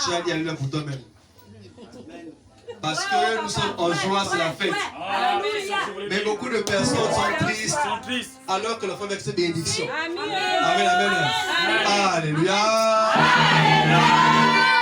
Tu as dit alléluia pour toi-même. Parce que nous sommes en joie, c'est la fête. Mais beaucoup de personnes sont tristes alors que l'enfant avec ses bénédictions. Amen, amen. Alléluia.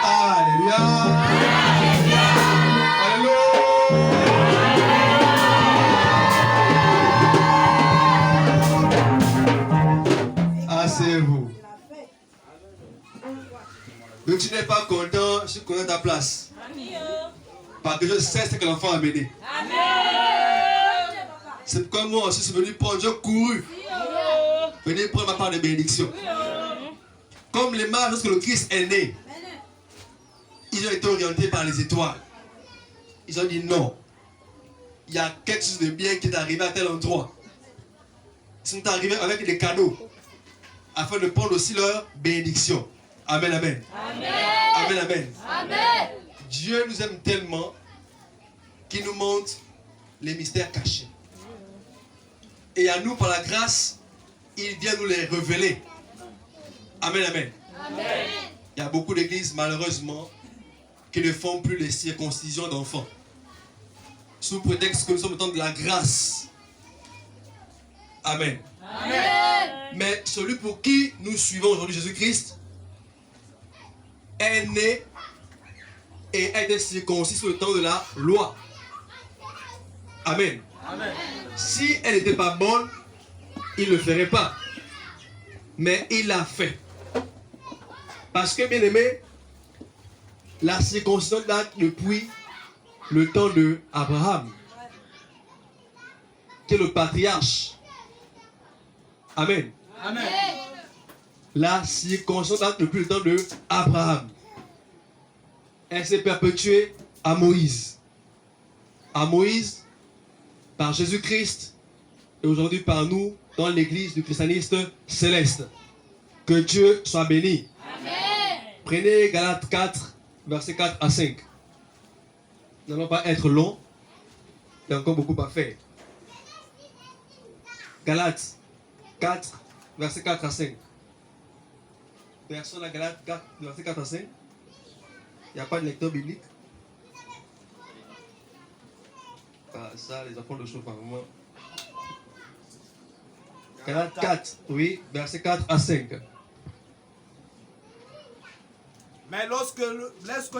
Alléluia. Alléluia. Asseyez-vous. Donc tu n'es pas content, je suis content de ta place. Parce que je sais ce que l'enfant a mené. C'est pourquoi moi aussi je suis venu prendre, je couru. Venez prendre ma part de bénédiction. Comme les mages, lorsque le Christ est né, ils ont été orientés par les étoiles. Ils ont dit non. Il y a quelque chose de bien qui est arrivé à tel endroit. Ils sont arrivés avec des cadeaux afin de prendre aussi leur bénédiction. Amen, amen. Amen, amen. Amen. Amen. Dieu nous aime tellement qu'il nous montre les mystères cachés. Et à nous, par la grâce, il vient nous les révéler. Amen, amen. Amen. Il y a beaucoup d'églises, malheureusement, qui ne font plus les circoncisions d'enfants. Sous prétexte que nous sommes au temps de la grâce. Amen. Amen. Mais celui pour qui nous suivons aujourd'hui, Jésus-Christ, est né et a été circoncis sous le temps de la loi. Amen. Amen. Si elle n'était pas bonne, il ne le ferait pas. Mais il l'a fait. Parce que, bien aimé, la circoncision date depuis le temps d'Abraham, qui est le patriarche. Amen. Amen. La circoncision date depuis le temps d'Abraham. Elle s'est perpétuée à Moïse. À Moïse, par Jésus-Christ, et aujourd'hui par nous, dans l'église du christianisme céleste. Que Dieu soit béni. Amen. Prenez Galates 4, versets 4 à 5. Nous n'allons pas être long. Il y a encore beaucoup à faire. Galates 4, versets 4 à 5. Personne à Galates 4, versets 4 à 5. Il n'y a pas de lecteur biblique. Ah, ça, les enfants de chauffe par moment. Galates 4, oui, versets 4 à 5. Mais lorsque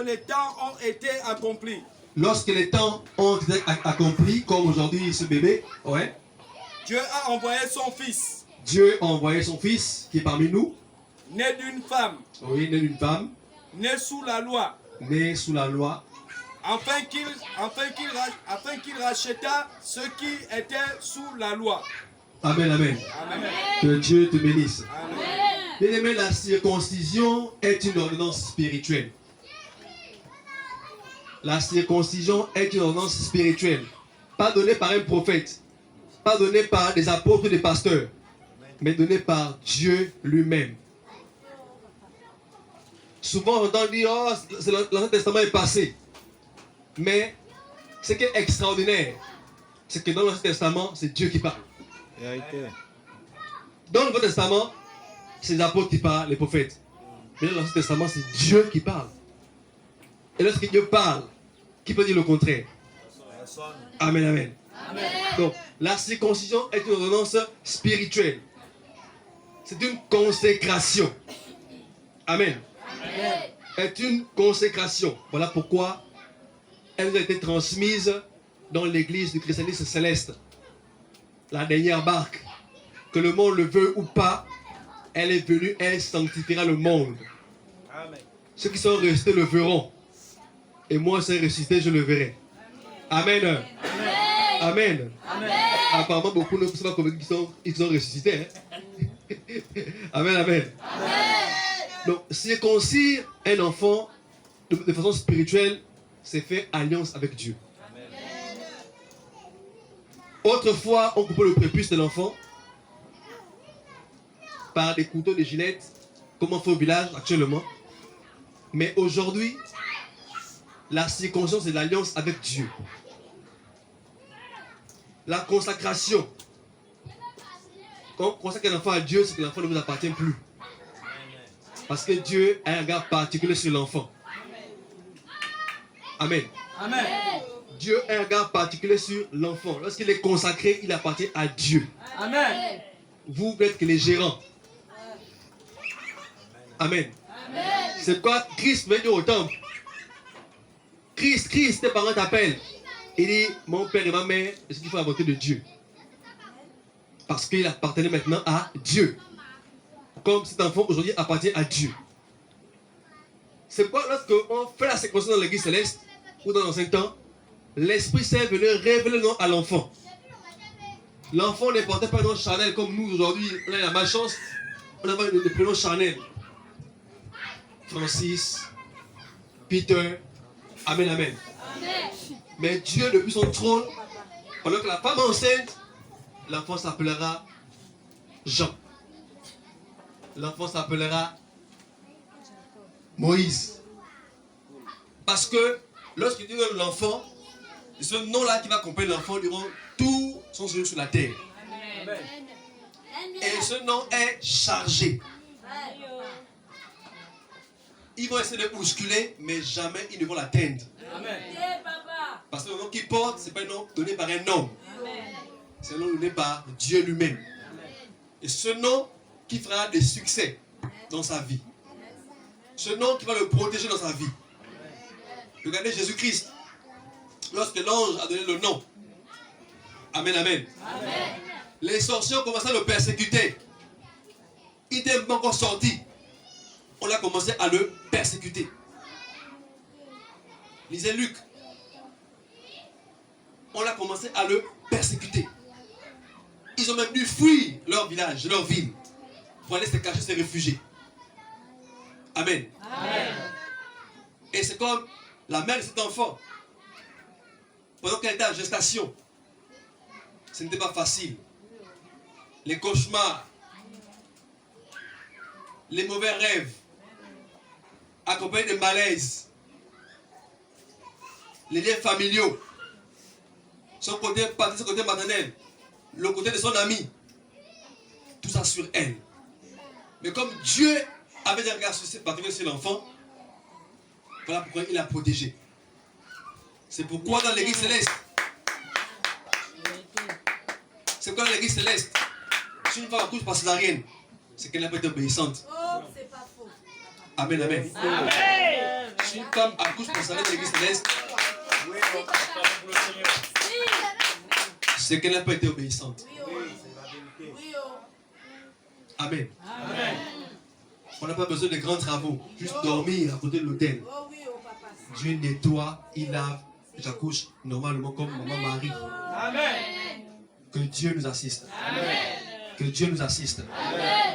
les temps ont été accomplis. Lorsque les temps ont été accomplis, comme aujourd'hui ce bébé, ouais. Dieu a envoyé son fils. Dieu a envoyé son fils qui est parmi nous. Né d'une femme. Oui, né d'une femme. Né sous la loi. Né sous la loi. Afin qu'il racheta ceux qui étaient sous la loi. Amen, amen. Amen. Que Dieu te bénisse. Amen. Bien aimé, la circoncision est une ordonnance spirituelle. La circoncision est une ordonnance spirituelle. Pas donnée par un prophète. Pas donnée par des apôtres ou des pasteurs. Mais donnée par Dieu lui-même. Souvent on entend dire, oh, l'Ancien Testament est passé. Mais ce qui est extraordinaire, c'est que dans l'Ancien Testament, c'est Dieu qui parle. Dans le Nouveau Testament, c'est les apôtres qui parlent, les prophètes. Mais dans l'Ancien Testament, c'est Dieu qui parle. Et lorsque Dieu parle, qui peut dire le contraire? Amen, amen. Amen. Donc, la circoncision est une ordonnance spirituelle. C'est une consécration. Amen. Amen. Est une consécration. Voilà pourquoi elle nous a été transmise dans l'église du christianisme céleste. La dernière barque, que le monde le veut ou pas, elle est venue, elle sanctifiera le monde. Amen. Ceux qui sont restés le verront. Et moi, si je suis ressuscité, je le verrai. Amen. Amen. Amen. Amen. Apparemment, beaucoup ne savent pas comment ils sont ressuscités. Hein? Amen, amen. Amen. Donc, circoncire un enfant de façon spirituelle, c'est faire alliance avec Dieu. Amen. Autrefois, on coupait le prépuce de l'enfant par des couteaux, des gilettes, comme on fait au village actuellement. Mais aujourd'hui, la circoncision, c'est l'alliance avec Dieu. La consacration. Quand on consacre un enfant à Dieu, c'est que l'enfant ne vous appartient plus. Parce que Dieu a un regard particulier sur l'enfant. Amen. Amen. Dieu a un regard particulier sur l'enfant. Lorsqu'il est consacré, il appartient à Dieu. Amen. Vous n'êtes que les gérants. Amen. C'est quoi Christ vient au temple. Christ, tes parents t'appellent. Il dit, mon père et ma mère, est-ce qu'il faut la volonté de Dieu? Parce qu'il appartenait maintenant à Dieu. Comme cet enfant aujourd'hui appartient à Dieu. C'est pourquoi lorsqu'on fait la séquence dans l'église céleste, ou dans l'ancien temps, l'Esprit Saint venait révéler le nom à l'enfant. L'enfant ne portait pas un nom charnel comme nous aujourd'hui. On a la malchance, on a des prénoms charnels. Francis, Peter, Amen, Amen. Mais Dieu, depuis son trône, pendant que la femme est enceinte, l'enfant s'appellera Jean. L'enfant s'appellera Moïse. Parce que lorsque Dieu donne l'enfant, c'est ce nom-là qui va accompagner l'enfant durant tout son séjour sur la terre. Amen. Et ce nom est chargé. Ils vont essayer de bousculer, mais jamais ils ne vont l'atteindre. Amen. Parce que le nom qu'il porte, ce n'est pas un nom donné par un homme. C'est un nom donné par Dieu lui-même. Et ce nom qui fera des succès dans sa vie. Ce nom qui va le protéger dans sa vie. Regardez Jésus-Christ. Lorsque l'ange a donné le nom. Amen, amen. Les sorciers ont commencé à le persécuter. Il n'était pas encore sorti. On a commencé à le persécuter. Lisez Luc. On a commencé à le persécuter. Ils ont même dû fuir leur village, leur ville, pour aller se cacher, se réfugier. Amen. Amen. Et c'est comme la mère de cet enfant. Pendant qu'elle était en gestation, ce n'était pas facile. Les cauchemars, les mauvais rêves, accompagnés de malaises, les liens familiaux, son côté maternel, le côté de son ami, tout ça sur elle. Mais comme Dieu avait des regards particuliers sur l'enfant, voilà pourquoi il l'a protégé. C'est pourquoi dans l'église céleste, si une femme accouche par césarienne, c'est qu'elle n'a pas été obéissante. Oh, c'est pas faux. Amen, amen. Amen. Si une femme accouche par césarienne dans l'église céleste, c'est qu'elle n'a pas été obéissante. Amen. Amen. On n'a pas besoin de grands travaux. Juste dormir à côté de l'autel. Oh oui, oh papa. Dieu nettoie, il lave. J'accouche normalement comme maman Marie. Amen. Que Dieu nous assiste. Amen. Que Dieu nous assiste. Amen.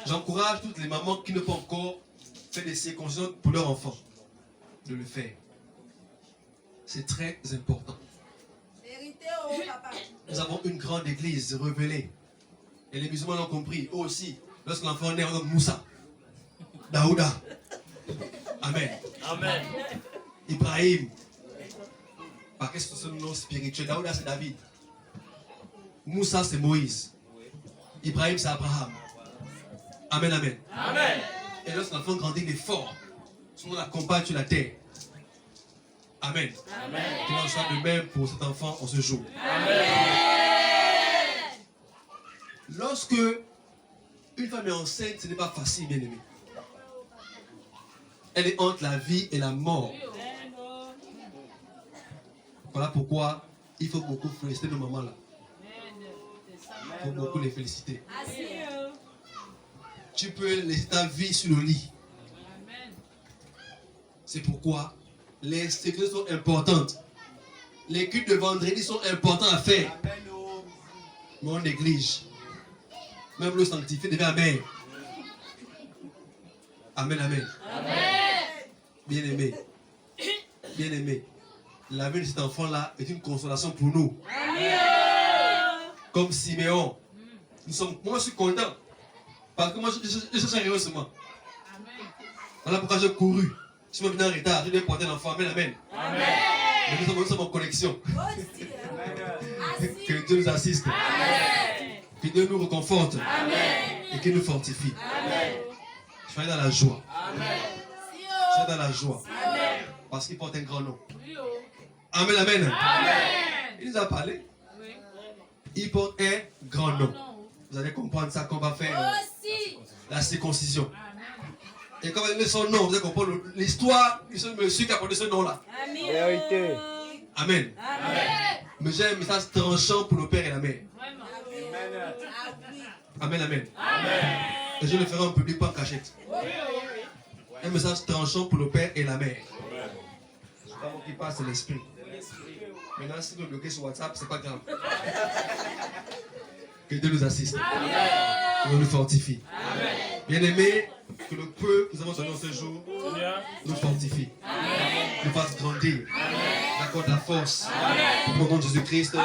J'encourage toutes les mamans qui n'ont pas encore fait des circoncisions pour leurs enfants de le faire. C'est très important. Vérité, oh papa. Nous avons une grande église révélée. Et les musulmans l'ont compris. Eux aussi, lorsque l'enfant naît, on nomme Moussa, Daouda. Amen. Amen. Ibrahim. Parce que c'est son nom spirituel. Daouda, c'est David. Moussa, c'est Moïse. Ibrahim, c'est Abraham. Amen, amen. Amen. Et lorsque l'enfant grandit, il est fort. Son nom l'accompagne sur la terre. Amen. Amen. Qu'il en soit de même pour cet enfant en ce jour. Amen. Lorsque une femme est enceinte, ce n'est pas facile, bien aimé. Elle est entre la vie et la mort. Voilà pourquoi il faut beaucoup féliciter nos mamans là. Il faut beaucoup les féliciter. Tu peux laisser ta vie sur le lit. C'est pourquoi les sécurités sont importantes. Les cultes de vendredi sont importants à faire. Mais on néglige. Même le sanctifié devient amen. Amen, amen. Bien aimé. Bien aimé. La vie de cet enfant-là est une consolation pour nous. Comme Siméon. Moi, je suis content. Parce que moi, je cherche un rehaussement. Voilà pourquoi j'ai couru. Si je me viens en retard, je vais porter l'enfant. Amen, amen. Mais nous sommes en connexion. Que Dieu nous assiste. Que Dieu nous reconforte. Et qu'il nous fortifie. Soyez dans la joie. Soyez dans la joie. Parce qu'il porte un grand nom. Amen, amen. Il nous a parlé. Il porte un grand nom. Vous allez comprendre ça qu'on va faire la circoncision. Et quand on va donner son nom, vous allez comprendre l'histoire de ce monsieur qui a porté ce nom-là. Vérité. Amen. Mais j'ai un message tranchant pour le père et la mère. Amen, amen. Et je le ferai en public, pas en cachette. Un message tranchant pour le père et la mère. C'est pas moi qui parle, c'est l'esprit. Maintenant, si vous bloquez sur WhatsApp, c'est pas grave. Que Dieu nous assiste. Et nous fortifie. Bien-aimés, que le peu que nous avons donné en ce jour nous fortifie. Nous fasse grandir. Nous accorde la force. Pour le nom de Jésus-Christ.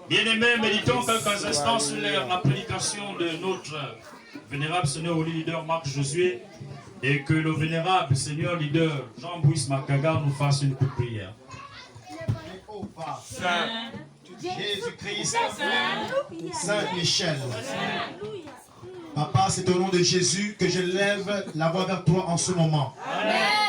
Bien-aimés, méditons quelques instants sur la prédication de notre vénérable Seigneur au leader Marc Josué et que le vénérable Seigneur leader Jean-Bouis Makaga nous fasse une petite prière. Saint Jésus-Christ, Saint Michel. Papa, c'est au nom de Jésus que je lève la voix vers toi en ce moment. Amen.